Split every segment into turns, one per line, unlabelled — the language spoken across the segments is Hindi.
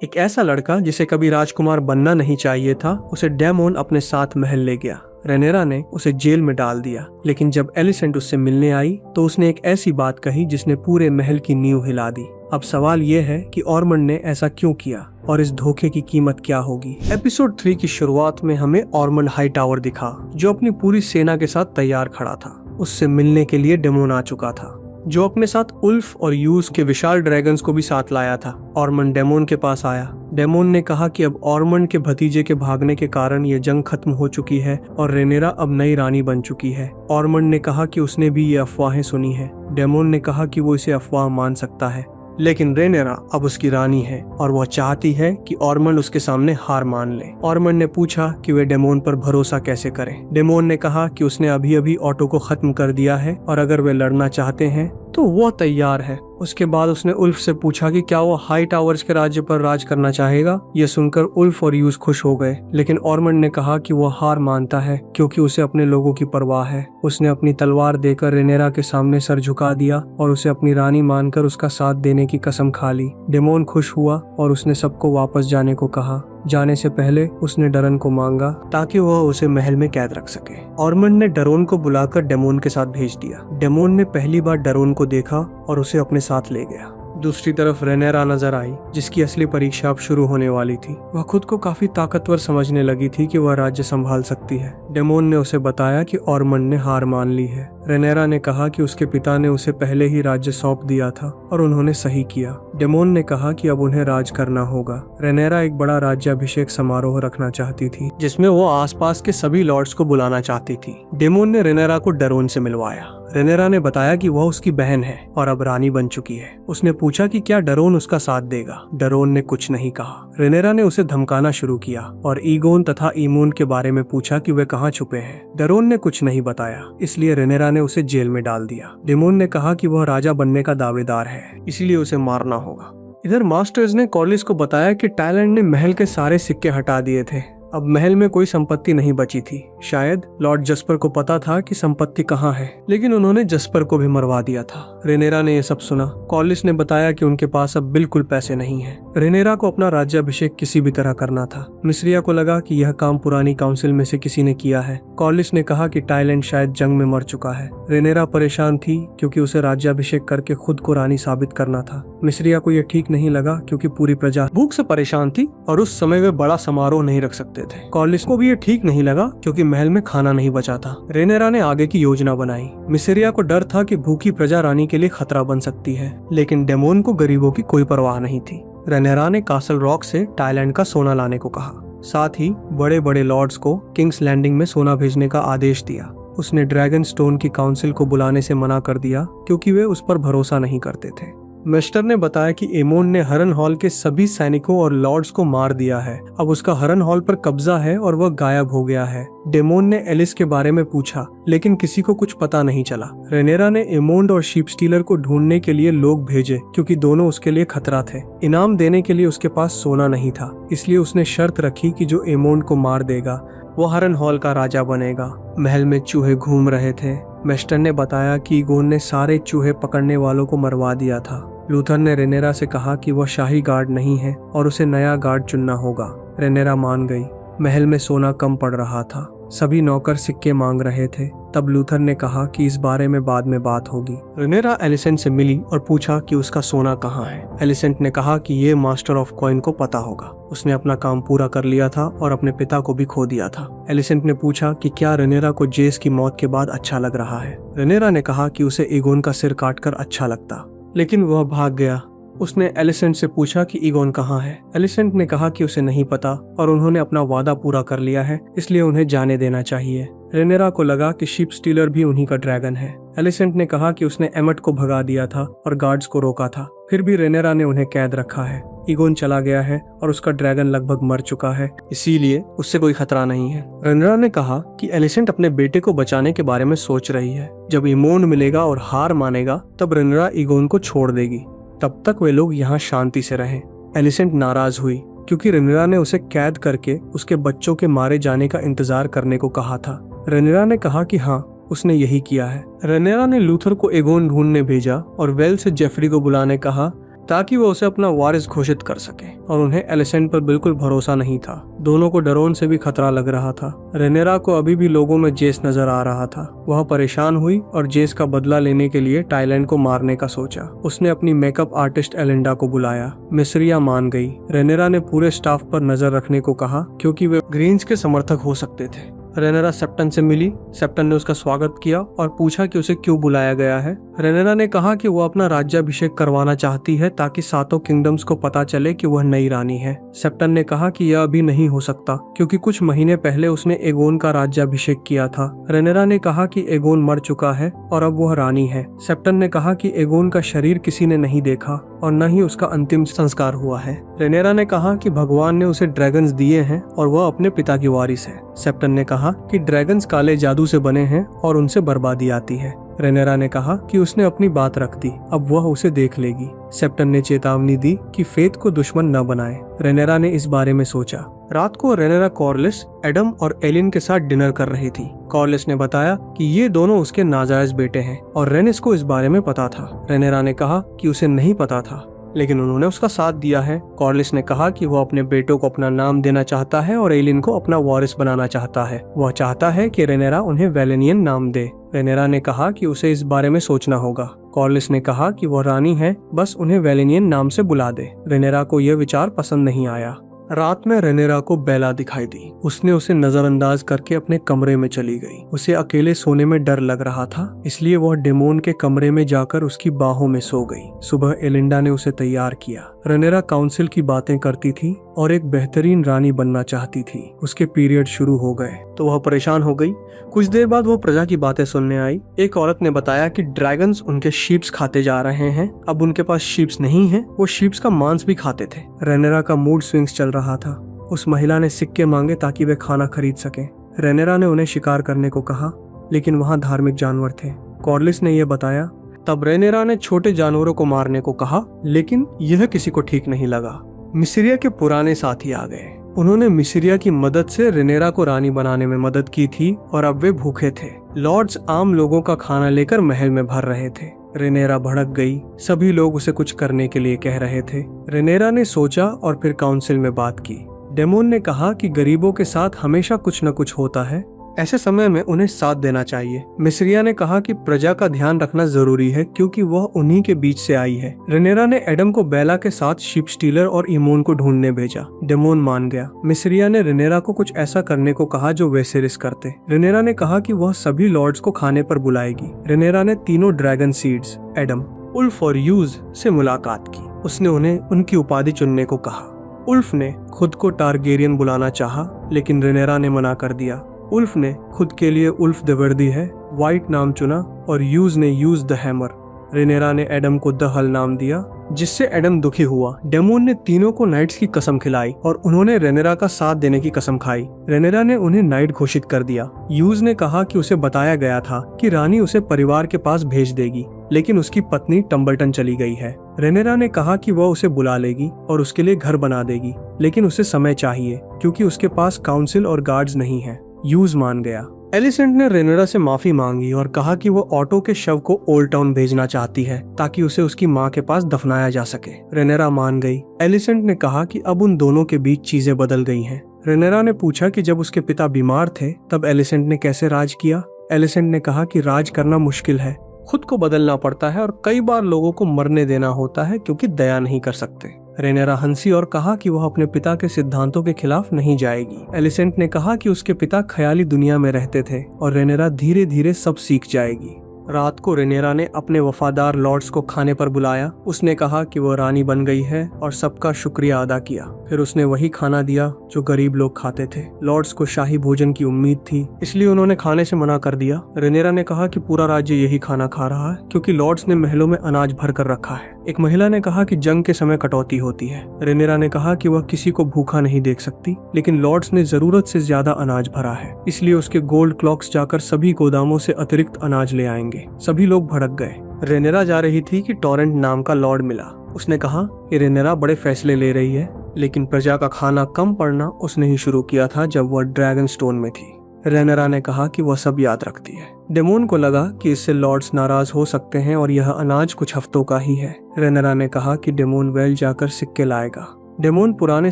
एक ऐसा लड़का जिसे कभी राजकुमार बनना नहीं चाहिए था, उसे डेमोन अपने साथ महल ले गया। रेनेरा ने उसे जेल में डाल दिया, लेकिन जब एलिसेंट उससे मिलने आई तो उसने एक ऐसी बात कही जिसने पूरे महल की नींव हिला दी। अब सवाल ये है कि ऑरमंड ने ऐसा क्यों किया और इस धोखे की कीमत क्या होगी। एपिसोड 3 की शुरुआत में हमें ऑरमंड हाई टावर दिखा, जो अपनी पूरी सेना के साथ तैयार खड़ा था। उससे मिलने के लिए डेमोन आ चुका था, जो अपने साथ उल्फ और यूज के विशाल ड्रैगन्स को भी साथ लाया था। ऑरमंड डेमोन के पास आया। डेमोन ने कहा कि अब ऑरमंड के भतीजे के भागने के कारण ये जंग खत्म हो चुकी है और रेनेरा अब नई रानी बन चुकी है। ऑरमंड ने कहा कि उसने भी ये अफवाहें सुनी है। डेमोन ने कहा कि वो इसे अफवाह मान सकता है, लेकिन रेनेरा अब उसकी रानी है और वह चाहती है कि ऑरमंड उसके सामने हार मान ले। ऑरमंड ने पूछा कि वे डेमोन पर भरोसा कैसे करें। डेमोन ने कहा कि उसने अभी अभी ऑटो को खत्म कर दिया है और अगर वे लड़ना चाहते हैं तो वो तैयार है। उसके बाद उसने उल्फ से पूछा कि क्या वो हाई टावर्स के राज्य पर राज करना चाहेगा। यह सुनकर उल्फ और यूज खुश हो गए, लेकिन ऑरमंड ने कहा कि वो हार मानता है क्योंकि उसे अपने लोगों की परवाह है। उसने अपनी तलवार देकर रेनेरा के सामने सर झुका दिया और उसे अपनी रानी मानकर उसका साथ देने की कसम खा ली। डेमोन खुश हुआ और उसने सबको वापस जाने को कहा। जाने से पहले उसने डरन को मांगा ताकि वह उसे महल में कैद रख सके। ऑरमंड ने डरोन को बुलाकर डेमोन के साथ भेज दिया। डेमोन ने पहली बार डरोन को देखा और उसे अपने साथ ले गया। दूसरी तरफ रेनेरा नजर आई, जिसकी असली परीक्षा अब शुरू होने वाली थी। वह खुद को काफी ताकतवर समझने लगी थी कि वह राज्य संभाल सकती है। डेमोन ने उसे बताया कि ऑरमंड ने हार मान ली है। रेनेरा ने कहा कि उसके पिता ने उसे पहले ही राज्य सौंप दिया था और उन्होंने सही किया। डेमोन ने कहा कि अब उन्हें राज करना होगा। रेनेरा एक बड़ा राज्याभिषेक समारोह रखना चाहती थी, जिसमें वो आसपास के सभी लॉर्ड्स को बुलाना चाहती थी। डेमोन ने रेनेरा को डरोन से मिलवाया। रेनेरा ने बताया कि वह उसकी बहन है और अब रानी बन चुकी है। उसने पूछा कि क्या डरोन उसका साथ देगा। डरोन ने कुछ नहीं कहा। रेनेरा ने उसे धमकाना शुरू किया और ईगोन तथा ईमोन के बारे में पूछा कि वे कहाँ छुपे हैं। डरोन ने कुछ नहीं बताया, इसलिए रेनेरा ने उसे जेल में डाल दिया। डेमोन ने कहा कि वह राजा बनने का दावेदार है, इसीलिए उसे मारना होगा। इधर मास्टर्स ने कॉर्लिस को बताया कि टाइलैंड ने महल के सारे सिक्के हटा दिए थे। अब महल में कोई संपत्ति नहीं बची थी। शायद लॉर्ड जस्पर को पता था कि संपत्ति कहाँ है, लेकिन उन्होंने जस्पर को भी मरवा दिया था। रेनेरा ने यह सब सुना। कॉर्लिस ने बताया कि उनके पास अब बिल्कुल पैसे नहीं हैं। रेनेरा को अपना राज्याभिषेक किसी भी तरह करना था। मिस्रिया को लगा कि यह काम पुरानी काउंसिल में से किसी ने किया है। कॉर्लिस ने कहा कि टाइलैंड शायद जंग में मर चुका है। रेनेरा परेशान थी क्योंकि उसे राज्याभिषेक करके खुद को रानी साबित करना था। मिस्रिया को यह ठीक नहीं लगा क्योंकि पूरी प्रजा भूख से परेशान थी और उस समय वे बड़ा समारोह नहीं रख सकते थे। कॉर्लिस को भी ये ठीक नहीं लगा क्योंकि महल में खाना नहीं बचा था। रेनेरा ने आगे की योजना बनाई। मिस्रिया को डर था कि भूखी प्रजा रानी के लिए खतरा बन सकती है, लेकिन डेमोन को गरीबों की कोई परवाह नहीं थी। रेनेरा ने कासल रॉक से टाइलैंड का सोना लाने को कहा। साथ ही बड़े बड़े लॉर्ड्स को किंग्स लैंडिंग में सोना भेजने का आदेश दिया। उसने ड्रैगन स्टोन की काउंसिल को बुलाने से मना कर दिया क्योंकि वे उस पर भरोसा नहीं करते थे। मेस्टर ने बताया कि एमोन ने हरन हॉल के सभी सैनिकों और लॉर्ड्स को मार दिया है। अब उसका हरन हॉल पर कब्जा है और वह गायब हो गया है। डेमोन ने एलिस के बारे में पूछा, लेकिन किसी को कुछ पता नहीं चला। रेनेरा ने एमोंड और शीप स्टीलर को ढूंढने के लिए लोग भेजे क्योंकि दोनों उसके लिए खतरा थे। इनाम देने के लिए उसके पास सोना नहीं था, इसलिए उसने शर्त रखी कि जो एमोंड को मार देगा वो हरन हॉल का राजा बनेगा। महल में चूहे घूम रहे थे। मेस्टर ने बताया कि ईगोन ने सारे चूहे पकड़ने वालों को मरवा दिया था। लूथर ने रेनेरा से कहा कि वह शाही गार्ड नहीं है और उसे नया गार्ड चुनना होगा। रेनेरा मान गई। महल में सोना कम पड़ रहा था। सभी नौकर सिक्के मांग रहे थे। तब लूथर ने कहा कि इस बारे में बाद में बात होगी। रेनेरा एलिसेंट से मिली और पूछा कि उसका सोना कहाँ है। एलिसेंट ने कहा कि ये मास्टर ऑफ कॉइन को पता होगा। उसने अपना काम पूरा कर लिया था और अपने पिता को भी खो दिया था। एलिसेंट ने पूछा कि क्या रेनेरा को जेस की मौत के बाद अच्छा लग रहा है। रेनेरा ने कहा कि उसे ईगोन का सिर काटकर अच्छा लगता, लेकिन वह भाग गया। उसने एलिसेंट से पूछा कि ईगोन कहाँ है। एलिसेंट ने कहा कि उसे नहीं पता और उन्होंने अपना वादा पूरा कर लिया है, इसलिए उन्हें जाने देना चाहिए। रेनेरा को लगा कि शीप स्टीलर भी उन्हीं का ड्रैगन है। एलिसेंट ने कहा कि उसने एमट को भगा दिया था और गार्ड्स को रोका था, फिर भी रेनेरा ने उन्हें कैद रखा है। ईगोन चला गया है और उसका ड्रैगन लगभग मर चुका है, इसीलिए उससे कोई खतरा नहीं है। रेनेरा ने कहा कि एलिसेंट अपने बेटे को बचाने के बारे में सोच रही है। जब ईमोंड मिलेगा और हार मानेगा तब रेनेरा ईगोन को छोड़ देगी। तब तक वे लोग यहाँ शांति से रहें। एलिसेंट नाराज हुई क्योंकि रेनेरा ने उसे कैद करके उसके बच्चों के मारे जाने का इंतजार करने को कहा था। रेनेरा ने कहा कि हाँ, उसने यही किया है। रेनेरा ने लूथर को एगोन ढूंढने भेजा और वेल से जेफरी को बुलाने कहा ताकि वो उसे अपना वारिस घोषित कर सके, और उन्हें एलिसेंट पर बिल्कुल भरोसा नहीं था। दोनों को डरोन से भी खतरा लग रहा था। रेनेरा को अभी भी लोगों में जेस नजर आ रहा था। वह परेशान हुई और जेस का बदला लेने के लिए टाइलैंड को मारने का सोचा। उसने अपनी मेकअप आर्टिस्ट एलिंडा को बुलाया। मिस्रिया मान गई। रेनेरा ने पूरे स्टाफ पर नजर रखने को कहा क्योंकि वे ग्रीन्स के समर्थक हो सकते थे। रेनेरा सेप्टन से मिली। सेप्टन ने उसका स्वागत किया और पूछा कि उसे क्यों बुलाया गया है। रेनेरा ने कहा कि वो अपना राज्याभिषेक करवाना चाहती है ताकि सातों किंगडम्स को पता चले कि वह नई रानी है। सेप्टन ने कहा कि यह अभी नहीं हो सकता क्योंकि कुछ महीने पहले उसने एगोन का राज्याभिषेक किया था। रेनेरा ने कहा कि एगोन मर चुका है और अब वह रानी है। सेप्टन ने कहा कि एगोन का शरीर किसी ने नहीं देखा और न ही उसका अंतिम संस्कार हुआ है। रेनेरा ने कहा कि भगवान ने उसे ड्रैगन्स दिए हैं और वह अपने पिता की वारिस है। सेप्टन ने कहा कि ड्रैगन्स काले जादू से बने हैं और उनसे बर्बादी आती है। रेनेरा ने कहा कि उसने अपनी बात रख दी, अब वह उसे देख लेगी। सेप्टन ने चेतावनी दी कि फेथ को दुश्मन न बनाए। रेनेरा ने इस बारे में सोचा। रात को रेनेरा कॉर्लिस, एडम और एलिन के साथ डिनर कर रही थी। कॉर्लिस ने बताया कि ये दोनों उसके नाजायज बेटे हैं और रेनिस को इस बारे में पता था। रेनेरा ने कहा कि उसे नहीं पता था, लेकिन उन्होंने उसका साथ दिया है। कॉर्लिस ने कहा कि वह अपने बेटों को अपना नाम देना चाहता है और एलिन को अपना वारिस बनाना चाहता है। वह चाहता है कि रेनेरा उन्हें वेलेनियन नाम दे। रेनेरा ने कहा कि उसे इस बारे में सोचना होगा। कॉर्लिस ने कहा कि वह रानी है, बस उन्हें वेलेनियन नाम से बुला दे। रेनेरा को यह विचार पसंद नहीं आया। रात में रेनेरा को बेला दिखाई दी। उसने उसे नजरअंदाज करके अपने कमरे में चली गई। उसे अकेले सोने में डर लग रहा था, इसलिए वह डेमोन के कमरे में जाकर उसकी बाहों में सो गई। सुबह एलिंडा ने उसे तैयार किया। रेनेरा काउंसिल की बातें करती थी और एक बेहतरीन रानी बनना चाहती थी। उसके पीरियड शुरू हो गए तो वह परेशान हो गई। कुछ देर बाद वह प्रजा की बातें सुनने आई। एक औरत ने बताया कि ड्रैगन्स उनके शीप्स खाते जा रहे हैं। अब उनके पास शीप्स नहीं है, वो शीप्स का मांस भी खाते थे। रेनेरा का मूड स्विंग्स चल रहा था। उस महिला ने सिक्के मांगे ताकि वे खाना खरीद सके। रेनेरा ने उन्हें शिकार करने को कहा, लेकिन वहाँ धार्मिक जानवर थे। कॉर्लिस ने यह बताया। तब रेनेरा ने छोटे जानवरों को मारने को कहा, लेकिन यह किसी को ठीक नहीं लगा। मिस्रिया के पुराने साथी आ गए। उन्होंने मिस्रिया की मदद से रेनेरा को रानी बनाने में मदद की थी और अब वे भूखे थे। लॉर्ड्स आम लोगों का खाना लेकर महल में भर रहे थे। रेनेरा भड़क गई। सभी लोग उसे कुछ करने के लिए कह रहे थे। रेनेरा ने सोचा और फिर काउंसिल में बात की। डेमोन ने कहा कि गरीबों के साथ हमेशा कुछ न कुछ होता है, ऐसे समय में उन्हें साथ देना चाहिए। मिस्रिया ने कहा कि प्रजा का ध्यान रखना जरूरी है क्योंकि वह उन्हीं के बीच से आई है। रेनेरा ने एडम को बेला के साथ शिप स्टीलर और इमोन को ढूंढने भेजा। डेमोन मान गया। मिस्रिया ने रेनेरा को कुछ ऐसा करने को कहा जो वेसेरिस करते। रेनेरा ने कहा कि वह सभी लॉर्ड्स को खाने पर बुलाएगी। रेनेरा ने तीनों ड्रैगन सीड्स, एडम, उल्फ और यूज से मुलाकात की। उसने उन्हें उनकी उपाधि चुनने को कहा। उल्फ ने खुद को टारगेरियन बुलाना चाहा, लेकिन रेनेरा ने मना कर दिया। उल्फ ने खुद के लिए उल्फ द वर्दी है व्हाइट नाम चुना और यूज ने यूज द हैमर। रेनेरा ने एडम को द हल नाम दिया, जिससे एडम दुखी हुआ। डेमोन ने तीनों को नाइट्स की कसम खिलाई और उन्होंने रेनेरा का साथ देने की कसम खाई। रेनेरा ने उन्हें नाइट घोषित कर दिया। यूज ने कहा कि उसे बताया गया था कि रानी उसे परिवार के पास भेज देगी, लेकिन उसकी पत्नी टम्बलटन चली गई है। रेनेरा ने कहा कि वह उसे बुला लेगी और उसके लिए घर बना देगी, लेकिन उसे समय चाहिए क्योंकि उसके पास काउंसिल और गार्ड्स नहीं है। यूज मान गया। एलिसेंट ने रेनेरा से माफी मांगी और कहा कि वो ऑटो के शव को ओल्ड टाउन भेजना चाहती है ताकि उसे उसकी माँ के पास दफनाया जा सके। रेनेरा मान गई। एलिसेंट ने कहा कि अब उन दोनों के बीच चीजें बदल गई हैं। रेनेरा ने पूछा कि जब उसके पिता बीमार थे तब एलिसेंट ने कैसे राज किया। एलिसेंट ने कहा कि राज करना मुश्किल है, खुद को बदलना पड़ता है और कई बार लोगों को मरने देना होता है क्योंकि दया नहीं कर सकते। रेनेरा हंसी और कहा कि वह अपने पिता के सिद्धांतों के खिलाफ नहीं जाएगी। एलिसेंट ने कहा कि उसके पिता ख्याली दुनिया में रहते थे और रेनेरा धीरे धीरे सब सीख जाएगी। रात को रेनेरा ने अपने वफादार लॉर्ड्स को खाने पर बुलाया। उसने कहा कि वह रानी बन गई है और सबका शुक्रिया अदा किया। फिर उसने वही खाना दिया जो गरीब लोग खाते थे। लॉर्ड्स को शाही भोजन की उम्मीद थी, इसलिए उन्होंने खाने से मना कर दिया। रेनेरा ने कहा कि पूरा राज्य यही खाना खा रहा है क्योंकि लॉर्ड्स ने महलों में अनाज भर कर रखा है। एक महिला ने कहा कि जंग के समय कटौती होती है। रेनेरा ने कहा कि वह किसी को भूखा नहीं देख सकती, लेकिन लॉर्ड्स ने जरूरत से ज्यादा अनाज भरा है, इसलिए उसके गोल्ड क्लॉक्स जाकर सभी गोदामों से अतिरिक्त अनाज ले आएंगे। सभी लोग भड़क गए। रेनेरा जा रही थी कि टॉरेंट नाम का लॉर्ड मिला। उसने कहा कि रेनेरा बड़े फैसले ले रही है, लेकिन प्रजा का खाना कम पड़ना उसने ही शुरू किया था जब वह ड्रैगन स्टोन में थी। रेनेरा ने कहा कि वह सब याद रखती है। डेमोन को लगा कि इससे लॉर्ड्स नाराज हो सकते हैं और यह अनाज कुछ हफ्तों का ही है। रेनेरा ने कहा कि डेमोन वेल जाकर सिक्के लाएगा। डेमोन पुराने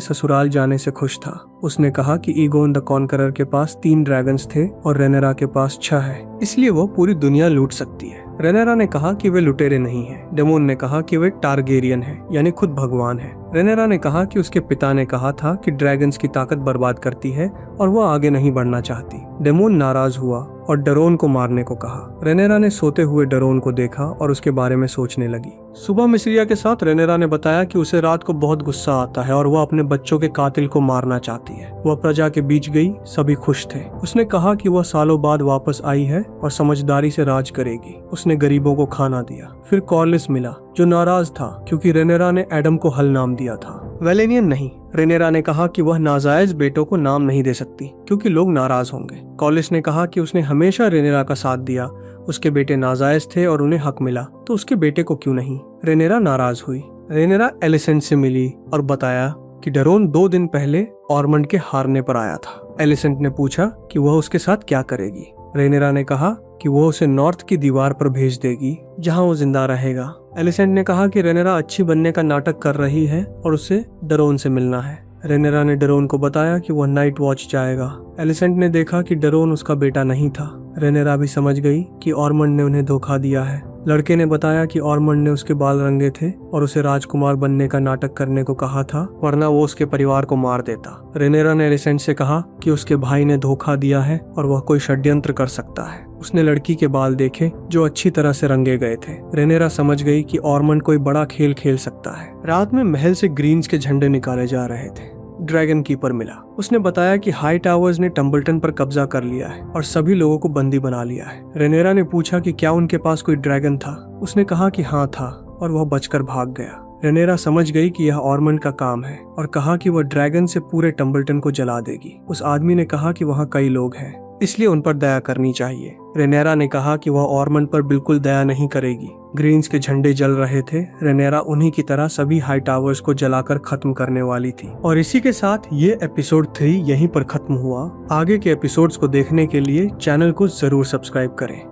ससुराल जाने से खुश था। उसने कहा कि ईगोन द कॉन्करर के पास 3 ड्रैगन्स थे और रेनेरा के पास 6 है, इसलिए वो पूरी दुनिया लूट सकती है। रेनेरा ने कहा कि वे लुटेरे नहीं हैं। डेमोन ने कहा कि वे टारगेरियन हैं, यानी खुद भगवान हैं। रेनेरा ने कहा कि उसके पिता ने कहा था कि ड्रैगन्स की ताकत बर्बाद करती है और वह आगे नहीं बढ़ना चाहती। डेमोन नाराज हुआ और डरोन को मारने को कहा। रेनेरा ने सोते हुए डरोन को देखा और उसके बारे में सोचने लगी। सुबह मिस्रिया के साथ रेनेरा ने बताया कि उसे रात को बहुत गुस्सा आता है और वह अपने बच्चों के कातिल को मारना चाहती है। वह प्रजा के बीच गई, सभी खुश थे। उसने कहा कि वह सालों बाद वापस आई है और समझदारी से राज करेगी। उसने गरीबों को खाना दिया। फिर कॉर्लिस मिला जो नाराज था क्योंकि रेनेरा ने एडम को हल नाम दिया था, वेलेनियन नहीं। रेनेरा ने कहा कि वह नाजायज बेटों को नाम नहीं दे सकती क्योंकि लोग नाराज होंगे। कॉलिस ने कहा कि उसने हमेशा रेनेरा का साथ दिया, उसके बेटे नाजायज थे और उन्हें हक मिला, तो उसके बेटे को क्यों नहीं। रेनेरा नाराज हुई। रेनेरा एलिसेंट से मिली और बताया कि डरोन 2 दिन पहले ऑर्मंड के हारने पर आया था। एलिसेंट ने पूछा कि वह उसके साथ क्या करेगी। रेनेरा ने कहा कि वह उसे नॉर्थ की दीवार पर भेज देगी जहां वो जिंदा रहेगा। एलिसेंट ने कहा कि रेनेरा अच्छी बनने का नाटक कर रही है और उसे डरोन से मिलना है। रेनेरा ने डरोन को बताया कि वह नाइट वॉच जाएगा। एलिसेंट ने देखा कि डरोन उसका बेटा नहीं था। रेनेरा भी समझ गई कि ऑर्मंड ने उन्हें धोखा दिया है। लड़के ने बताया कि ऑर्मंड ने उसके बाल रंगे थे और उसे राजकुमार बनने का नाटक करने को कहा था, वरना वो उसके परिवार को मार देता। रेनेरा ने एलिसेंट से कहा कि उसके भाई ने धोखा दिया है और वह कोई षड्यंत्र कर सकता है। उसने लड़की के बाल देखे जो अच्छी तरह से रंगे गए थे। रेनेरा समझ गई कि ऑर्मंड कोई बड़ा खेल खेल सकता है। रात में महल से ग्रीन्स के झंडे निकाले जा रहे थे। ड्रैगन कीपर मिला। उसने बताया कि हाई टावर्स ने टम्बलटन पर कब्जा कर लिया है और सभी लोगों को बंदी बना लिया है। रेनेरा ने पूछा कि क्या उनके पास कोई ड्रैगन था। उसने कहा कि हाँ था और वह बचकर भाग गया। रेनेरा समझ गई कि यह ऑर्मंड का काम है और कहा कि वह ड्रैगन से पूरे टम्बलटन को जला देगी। उस आदमी ने कहा कि वहाँ कई लोग हैं, इसलिए उन पर दया करनी चाहिए। रेनेरा ने कहा कि वह ऑर्मंड पर बिल्कुल दया नहीं करेगी। ग्रीन्स के झंडे जल रहे थे। रेनेरा उन्हीं की तरह सभी हाई टावर्स को जलाकर खत्म करने वाली थी। और इसी के साथ ये एपिसोड 3 यहीं पर खत्म हुआ। आगे के एपिसोड्स को देखने के लिए चैनल को जरूर सब्सक्राइब करें।